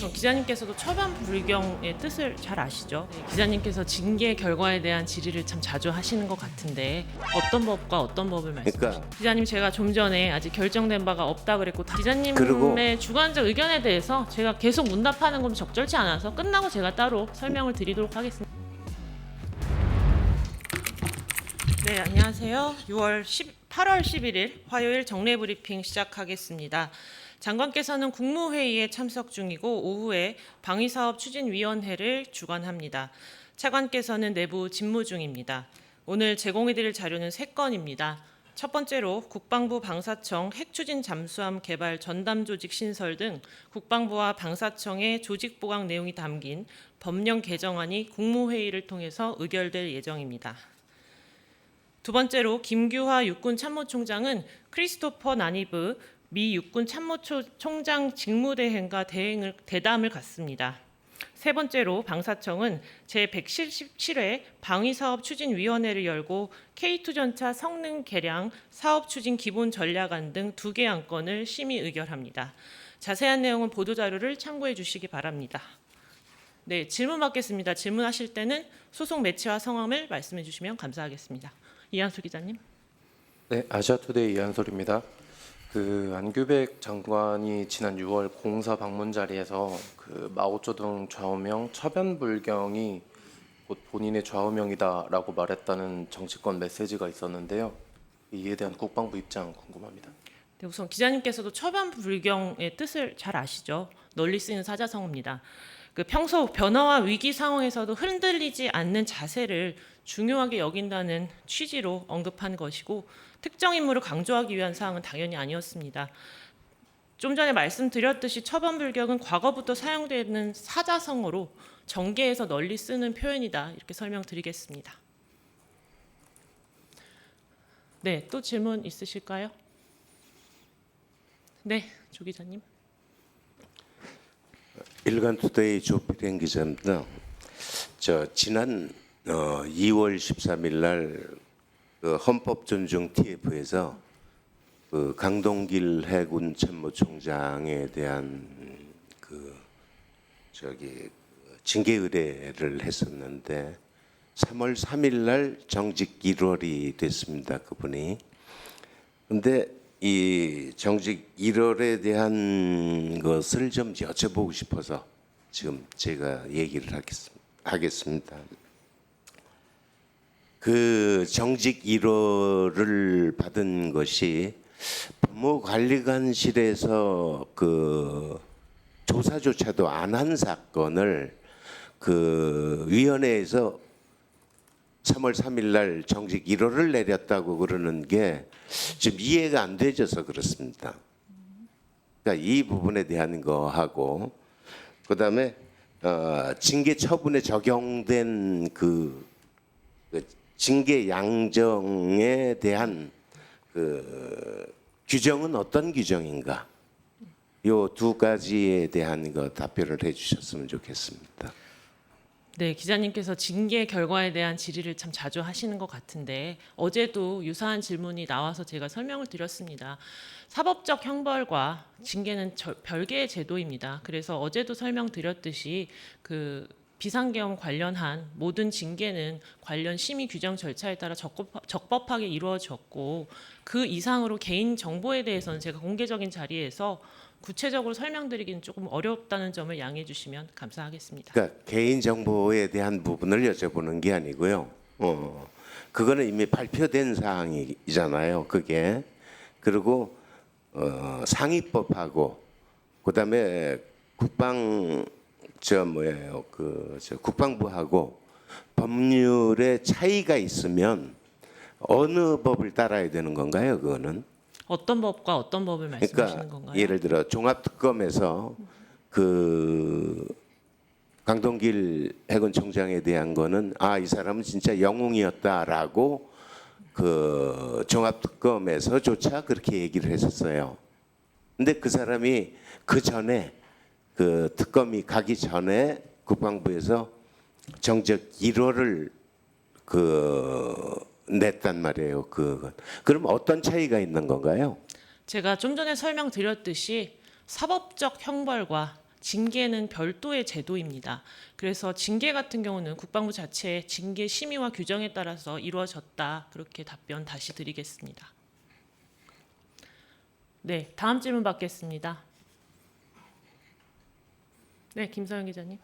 우선 기자님께서도 처방 불경의 뜻을 잘 아시죠? 네, 기자님께서 징계 결과에 대한 질의를 참 자주 하시는 것 같은데 어떤 법과 어떤 법을 말씀하시나요? 기자님, 제가 좀 전에 아직 결정된 바가 없다 그랬고 기자님의 주관적 의견에 대해서 제가 계속 문답하는 건 적절치 않아서 끝나고 제가 따로 설명을 드리도록 하겠습니다. 네, 안녕하세요. 8월 11일 화요일 정례 브리핑 시작하겠습니다. 장관께서는 국무회의에 참석 중이고 오후에 방위사업추진위원회를 주관합니다. 차관께서는 내부 직무 중입니다. 오늘 제공해드릴 자료는 3건입니다. 첫 번째로 국방부 방사청 핵추진 잠수함 개발 전담 조직 신설 등 국방부와 방사청의 조직 보강 내용이 담긴 법령 개정안이 국무회의를 통해서 의결될 예정입니다. 두 번째로 김규하 육군 참모총장은 크리스토퍼 나니브 미 육군 참모총장 직무대행과 대담을 갖습니다. 세 번째로 방사청은 제177회 방위사업추진위원회를 열고 K2 전차 성능 개량 사업추진 기본 전략안 등 2개 안건을 심의 의결합니다. 자세한 내용은 보도자료를 참고해 주시기 바랍니다. 네, 질문 받겠습니다. 질문하실 때는 소속 매체와 성함을 말씀해 주시면 감사하겠습니다. 이한솔 기자님. 네, 아시아투데이 이한솔입니다. 안규백 장관이 지난 6월 공사 방문 자리에서 마오쩌둥 좌우명 처변 불경이 곧 본인의 좌우명이다라고 말했다는 정치권 메시지가 있었는데요. 이에 대한 국방부 입장 궁금합니다. 네, 우선 기자님께서도 처변 불경의 뜻을 잘 아시죠? 널리 쓰이는 사자성어입니다. 평소 변화와 위기 상황에서도 흔들리지 않는 자세를 중요하게 여긴다는 취지로 언급한 것이고 특정 인물을 강조하기 위한 사항은 당연히 아니었습니다. 좀 전에 말씀드렸듯이 처변 불경은 과거부터 사용되는 사자성어로 정계에서 널리 쓰는 표현이다, 이렇게 설명드리겠습니다. 네, 또 질문 있으실까요? 네, 조 기자님. 일간투데이 조필행 기자입니다. 지난 2월 13일 날 헌법 존중 TF에서 강동길 해군 참모총장에 대한 징계 의뢰를 했었는데 3월 3일 날 정직 1월이 됐습니다. 그분이. 근데 이 정직 1월에 대한 것을 좀 여쭤보고 싶어서 지금 제가 얘기를 하겠습니다. 정직 1월을 받은 것이 법무관리관실에서 조사조차도 안 한 사건을 위원회에서 3월 3일 날 정직 1월을 내렸다고 그러는 게 지금 이해가 안 되져서 그렇습니다. 그러니까 이 부분에 대한 거하고 그다음에 징계 처분에 적용된 징계 양정에 대한 규정은 어떤 규정인가? 요 두 가지에 대한 거 답변을 해주셨으면 좋겠습니다. 네, 기자님께서 징계 결과에 대한 질의를 참 자주 하시는 것 같은데 어제도 유사한 질문이 나와서 제가 설명을 드렸습니다. 사법적 형벌과 징계는 별개의 제도입니다. 그래서 어제도 설명드렸듯이 비상계엄 관련한 모든 징계는 관련 심의 규정 절차에 따라 적법하게 이루어졌고 그 이상으로 개인 정보에 대해서는 제가 공개적인 자리에서 구체적으로 설명드리기는 조금 어렵다는 점을 양해해 주시면 감사하겠습니다. 그러니까 개인 정보에 대한 부분을 여쭤보는 게 아니고요. 그거는 이미 발표된 사항이잖아요. 그게. 그리고 상위법하고 그다음에 국방부하고 법률에 차이가 있으면 어느 법을 따라야 되는 건가요? 그거는? 어떤 법과 어떤 법을 말씀하시는 건가요? 예를 들어 종합특검에서 강동길 해군 총장에 대한 거는 이 사람은 진짜 영웅이었다라고 종합특검에서조차 그렇게 얘기를 했었어요. 근데 그 사람이 그 전에 특검이 가기 전에 국방부에서 정적 1호를 냈단 말이에요. 그럼 어떤 차이가 있는 건가요? 제가 좀 전에 설명드렸듯이 사법적 형벌과 징계는 별도의 제도입니다. 그래서 징계 같은 경우는 국방부 자체의 징계 심의와 규정에 따라서 이루어졌다. 그렇게 답변 다시 드리겠습니다. 네, 다음 질문 받겠습니다. 네, 김서영 기자님.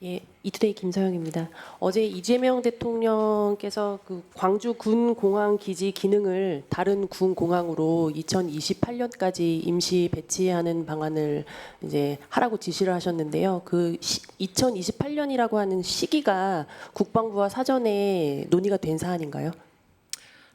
예, 이투데이 김서영입니다. 어제 이재명 대통령께서 그 광주 군 공항 기지 기능을 다른 군 공항으로 2028년까지 임시 배치하는 방안을 이제 하라고 지시를 하셨는데요. 그 2028년이라고 하는 시기가 국방부와 사전에 논의가 된 사안인가요?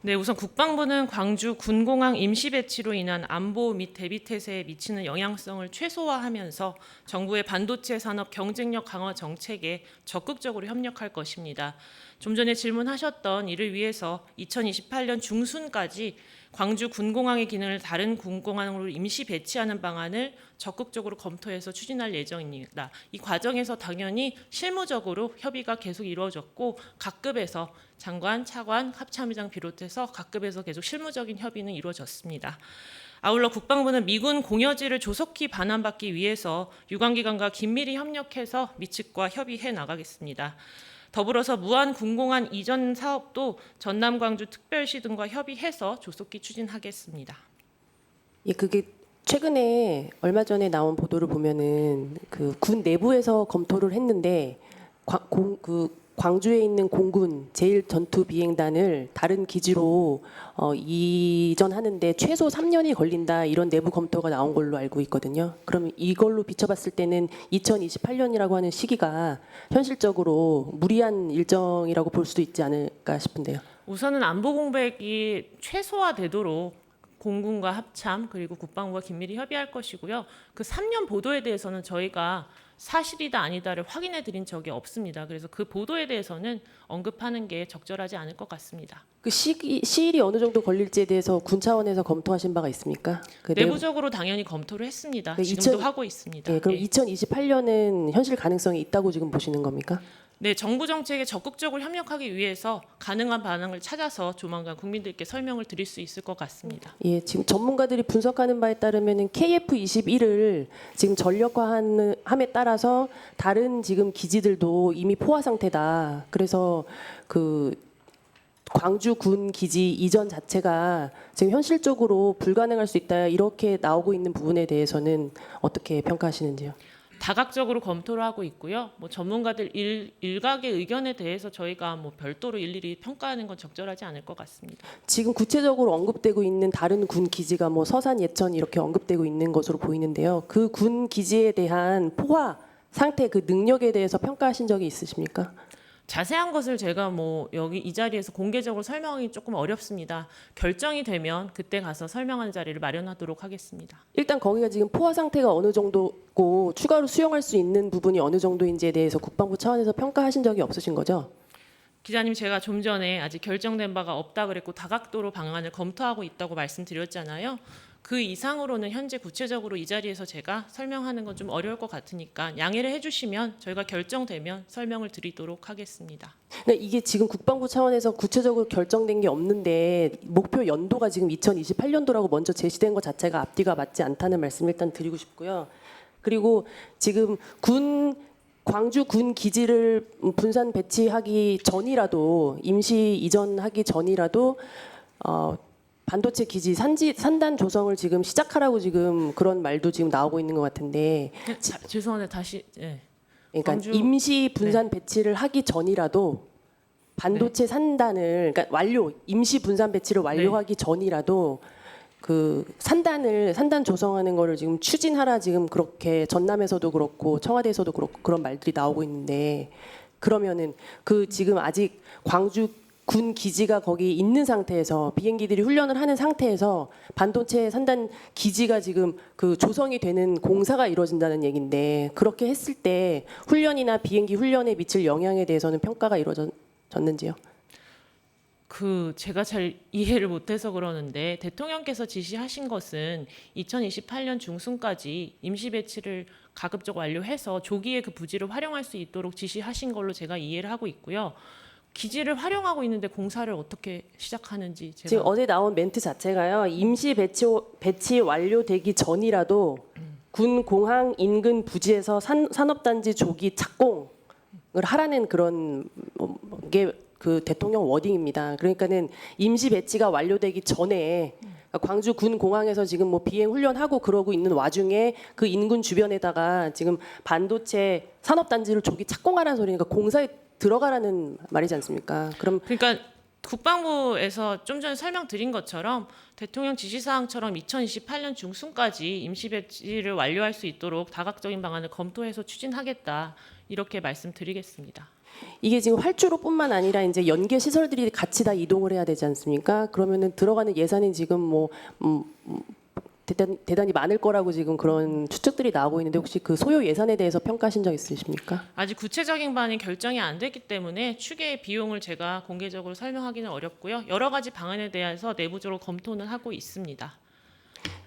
네, 우선 국방부는 광주 군공항 임시 배치로 인한 안보 및 대비 태세에 미치는 영향성을 최소화하면서 정부의 반도체 산업 경쟁력 강화 정책에 적극적으로 협력할 것입니다. 좀 전에 질문하셨던 이를 위해서 2028년 중순까지 광주 군공항의 기능을 다른 군공항으로 임시 배치하는 방안을 적극적으로 검토해서 추진할 예정입니다. 이 과정에서 당연히 실무적으로 협의가 계속 이루어졌고 각급에서 장관, 차관, 합참의장 비롯해서 각급에서 계속 실무적인 협의는 이루어졌습니다. 아울러 국방부는 미군 공여지를 조속히 반환받기 위해서 유관기관과 긴밀히 협력해서 미측과 협의해 나가겠습니다. 더불어서 무한 군공항 이전 사업도 전남 광주 특별시 등과 협의해서 조속히 추진하겠습니다. 예, 그게 최근에 얼마 전에 나온 보도를 보면은 그 군 내부에서 검토를 했는데 광주에 있는 공군 제1전투비행단을 다른 기지로 이전하는데 최소 3년이 걸린다 이런 내부 검토가 나온 걸로 알고 있거든요. 그럼 이걸로 비춰봤을 때는 2028년이라고 하는 시기가 현실적으로 무리한 일정이라고 볼 수도 있지 않을까 싶은데요. 우선은 안보 공백이 최소화되도록 공군과 합참 그리고 국방부와 긴밀히 협의할 것이고요. 그 3년 보도에 대해서는 저희가 사실이다 아니다를 확인해 드린 적이 없습니다. 그래서 그 보도에 대해서는 언급하는 게 적절하지 않을 것 같습니다. 그 시일이 어느 정도 걸릴지에 대해서 군 차원에서 검토하신 바가 있습니까? 그 내부적으로 당연히 검토를 했습니다. 그 지금도 2000 하고 있습니다. 예, 그럼 예. 2028년은 현실 가능성이 있다고 지금 보시는 겁니까? 네, 정부 정책에 적극적으로 협력하기 위해서 가능한 반응을 찾아서 조만간 국민들께 설명을 드릴 수 있을 것 같습니다. 예, 지금 전문가들이 분석하는 바에 따르면은 KF-21을 지금 전력화함에 따라서 다른 지금 기지들도 이미 포화 상태다. 그래서 그 광주 군 기지 이전 자체가 지금 현실적으로 불가능할 수 있다. 이렇게 나오고 있는 부분에 대해서는 어떻게 평가하시는지요? 다각적으로 검토를 하고 있고요. 뭐 전문가들 일각의 의견에 대해서 저희가 뭐 별도로 일일이 평가하는 건 적절하지 않을 것 같습니다. 지금 구체적으로 언급되고 있는 다른 군 기지가 뭐 서산, 예천 이렇게 언급되고 있는 것으로 보이는데요. 그 군 기지에 대한 포화 상태 그 능력에 대해서 평가하신 적이 있으십니까? 자세한 것을 제가 뭐 여기 이 자리에서 공개적으로 설명하기 조금 어렵습니다. 결정이 되면 그때 가서 설명하는 자리를 마련하도록 하겠습니다. 일단 거기가 지금 포화 상태가 어느 정도고 추가로 수용할 수 있는 부분이 어느 정도인지에 대해서 국방부 차원에서 평가하신 적이 없으신 거죠? 기자님, 제가 좀 전에 아직 결정된 바가 없다 그랬고 다각도로 방안을 검토하고 있다고 말씀드렸잖아요. 그 이상으로는 현재 구체적으로 이 자리에서 제가 설명하는 건 좀 어려울 것 같으니까 양해를 해주시면 저희가 결정되면 설명을 드리도록 하겠습니다. 근데 이게 지금 국방부 차원에서 구체적으로 결정된 게 없는데 목표 연도가 지금 2028년도라고 먼저 제시된 것 자체가 앞뒤가 맞지 않다는 말씀 일단 드리고 싶고요. 그리고 지금 광주 군 기지를 분산 배치하기 전이라도 임시 이전하기 전이라도 반도체 기지 산단 조성을 지금 시작하라고 지금 그런 말도 지금 나오고 있는 것 같은데 죄송한데 다시 그러니까 광주- 임시 분산 배치를 하기 전이라도 반도체 산단을 그러니까 임시 분산 배치를 완료하기 전이라도 그 산단 조성하는 거를 지금 추진하라 지금 그렇게 전남에서도 그렇고 청와대에서도 그렇고 그런 말들이 나오고 있는데 그러면은 그 지금 아직 광주 군 기지가 거기 있는 상태에서 비행기들이 훈련을 하는 상태에서 반도체 산단 기지가 지금 그 조성이 되는 공사가 이루어진다는 얘기인데 그렇게 했을 때 훈련이나 비행기 훈련에 미칠 영향에 대해서는 평가가 이루어졌는지요? 제가 잘 이해를 못해서 그러는데 대통령께서 지시하신 것은 2028년 중순까지 임시 배치를 가급적 완료해서 조기에 그 부지를 활용할 수 있도록 지시하신 걸로 제가 이해를 하고 있고요. 기지를 활용하고 있는데 공사를 어떻게 시작하는지 제가 지금 어제 나온 멘트 자체가요. 임시 배치 완료되기 전이라도 군 공항 인근 부지에서 산업단지 조기 착공을 하라는 그런 게 그 대통령 워딩입니다. 그러니까는 임시 배치가 완료되기 전에 광주 군 공항에서 지금 뭐 비행 훈련하고 그러고 있는 와중에 그 인근 주변에다가 지금 반도체 산업단지를 조기 착공하라는 소리니까 공사에 들어가라는 말이지 않습니까? 그럼 그러니까 국방부에서 좀 전에 설명드린 것처럼 대통령 지시사항처럼 2028년 중순까지 임시 배치를 완료할 수 있도록 다각적인 방안을 검토해서 추진하겠다 이렇게 말씀드리겠습니다. 이게 지금 활주로뿐만 아니라 이제 연계 시설들이 같이 다 이동을 해야 되지 않습니까? 그러면은 들어가는 예산이 지금 뭐 대단히 많을 거라고 지금 그런 추측들이 나오고 있는데 혹시 그 소요 예산에 대해서 평가하신 적 있으십니까? 아직 구체적인 방안이 결정이 안 됐기 때문에 추계의 비용을 제가 공개적으로 설명하기는 어렵고요. 여러 가지 방안에 대해서 내부적으로 검토는 하고 있습니다.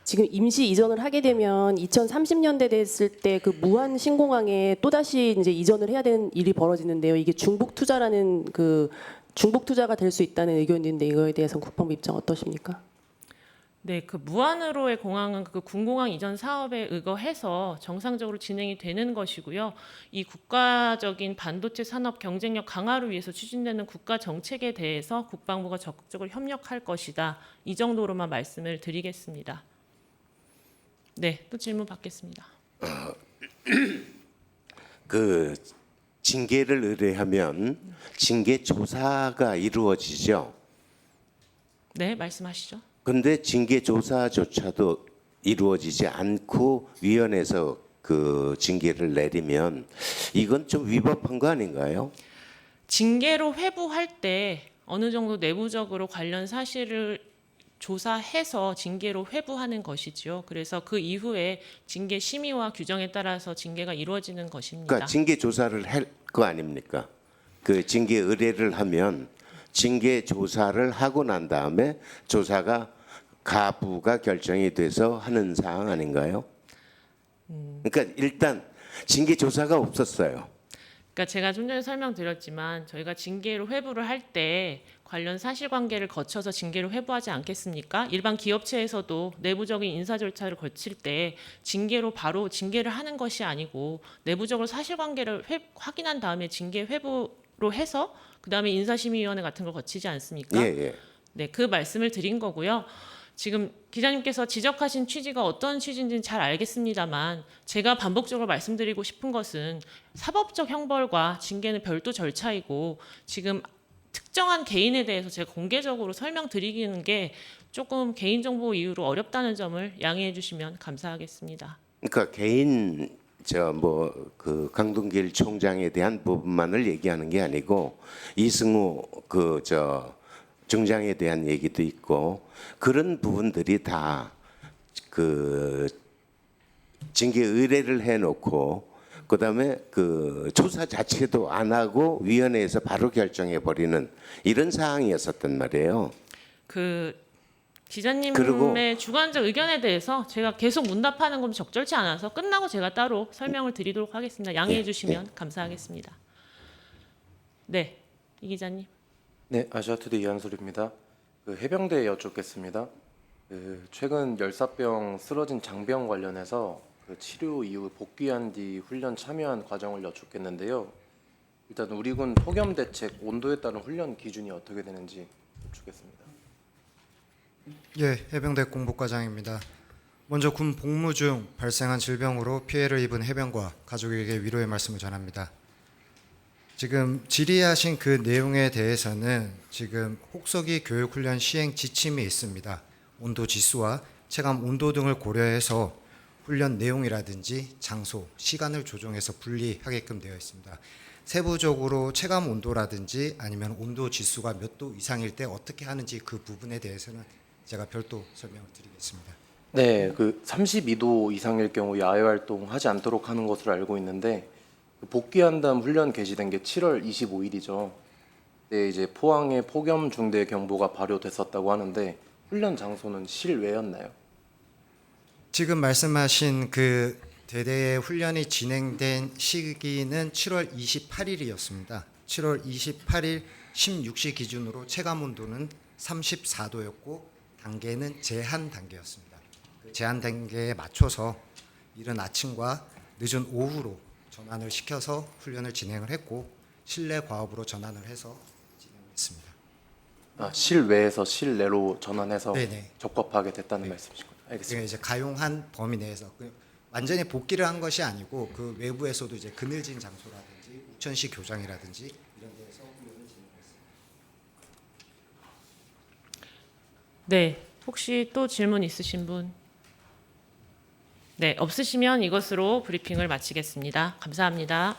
지금 임시 이전을 하게 되면 2030년대 됐을 때 그 무한 신공항에 또 다시 이제 이전을 해야 되는 일이 벌어지는데요. 이게 중복 투자라는 그 중복 투자가 될 수 있다는 의견인데 이거에 대해서 국방부 입장 어떠십니까? 네, 그 무한으로의 공항은 그 군공항 이전 사업에 의거해서 정상적으로 진행이 되는 것이고요. 이 국가적인 반도체 산업 경쟁력 강화를 위해서 추진되는 국가 정책에 대해서 국방부가 적극적으로 협력할 것이다. 이 정도로만 말씀을 드리겠습니다. 네, 또 질문 받겠습니다. 그 징계를 의뢰하면 징계 조사가 이루어지죠. 네, 말씀하시죠. 근데 징계 조사조차도 이루어지지 않고 위원회에서 그 징계를 내리면 이건 좀 위법한 거 아닌가요? 징계로 회부할 때 어느 정도 내부적으로 관련 사실을 조사해서 징계로 회부하는 것이죠. 그래서 그 이후에 징계 심의와 규정에 따라서 징계가 이루어지는 것입니다. 그러니까 징계 조사를 할 거 아닙니까? 그 징계 의뢰를 하면 징계 조사를 하고 난 다음에 조사가 가부가 결정이 돼서 하는 사항 아닌가요? 그러니까 일단 징계 조사가 없었어요. 그러니까 제가 좀 전에 설명드렸지만 저희가 징계로 회부를 할 때 관련 사실관계를 거쳐서 징계로 회부하지 않겠습니까? 일반 기업체에서도 내부적인 인사 절차를 거칠 때 징계로 바로 징계를 하는 것이 아니고 내부적으로 사실관계를 확인한 다음에 징계 회부로 해서 그다음에 인사심의위원회 같은 걸 거치지 않습니까? 예. 네, 그 말씀을 드린 거고요. 지금 기자님께서 지적하신 취지가 어떤 취지인지는 잘 알겠습니다만 제가 반복적으로 말씀드리고 싶은 것은 사법적 형벌과 징계는 별도 절차이고 지금 특정한 개인에 대해서 제가 공개적으로 설명드리는 게 조금 개인정보 이유로 어렵다는 점을 양해해 주시면 감사하겠습니다. 그러니까 개인 그 강동길 총장에 대한 부분만을 얘기하는 게 아니고 이승우 중장에 대한 얘기도 있고 그런 부분들이 다 그 징계 의뢰를 해놓고 그다음에 그 조사 자체도 안 하고 위원회에서 바로 결정해 버리는 이런 사항이었었단 말이에요. 그 기자님의 그리고 주관적 의견에 대해서 제가 계속 문답하는 건 적절치 않아서 끝나고 제가 따로 설명을 드리도록 하겠습니다. 양해해 주시면 감사하겠습니다. 네, 이 기자님. 네, 아시아투데이 이한솔입니다. 그 해병대에 여쭙겠습니다. 그 최근 열사병 쓰러진 장병 관련해서 그 치료 이후 복귀한 뒤 훈련 참여한 과정을 여쭙겠는데요. 일단 우리 군 폭염 대책 온도에 따른 훈련 기준이 어떻게 되는지 여쭙겠습니다. 예, 해병대 공복과장입니다. 먼저 군 복무 중 발생한 질병으로 피해를 입은 해병과 가족에게 위로의 말씀을 전합니다. 지금 질의하신 그 내용에 대해서는 지금 혹서기 교육훈련 시행 지침이 있습니다. 온도 지수와 체감 온도 등을 고려해서 훈련 내용이라든지 장소, 시간을 조정해서 분리하게끔 되어 있습니다. 세부적으로 체감 온도라든지 아니면 온도 지수가 몇 도 이상일 때 어떻게 하는지 그 부분에 대해서는 제가 별도 설명을 드리겠습니다. 네, 그 32도 이상일 경우 야외 활동 하지 않도록 하는 것으로 알고 있는데 복귀한 다음 훈련 개시된 게 7월 25일이죠. 네, 이제 포항에 폭염 중대 경보가 발효됐었다고 하는데 훈련 장소는 실외였나요? 지금 말씀하신 그 대대의 훈련이 진행된 시기는 7월 28일이었습니다. 7월 28일 16시 기준으로 체감 온도는 34도였고 단계는 제한 단계였습니다. 그 제한 단계에 맞춰서 이른 아침과 늦은 오후로 전환을 시켜서 훈련을 진행을 했고 실내 과업으로 전환을 해서 진행했습니다. 실외에서 실내로 전환해서 네네. 적법하게 됐다는 말씀이시군요. 지금 알겠습니다. 이제 가용한 범위 내에서 완전히 복귀를 한 것이 아니고 그 외부에서도 이제 그늘진 장소라든지 우천시 교장이라든지 이런 데에서 훈련을 진행했습니다. 네, 혹시 또 질문 있으신 분? 네, 없으시면 이것으로 브리핑을 마치겠습니다. 감사합니다.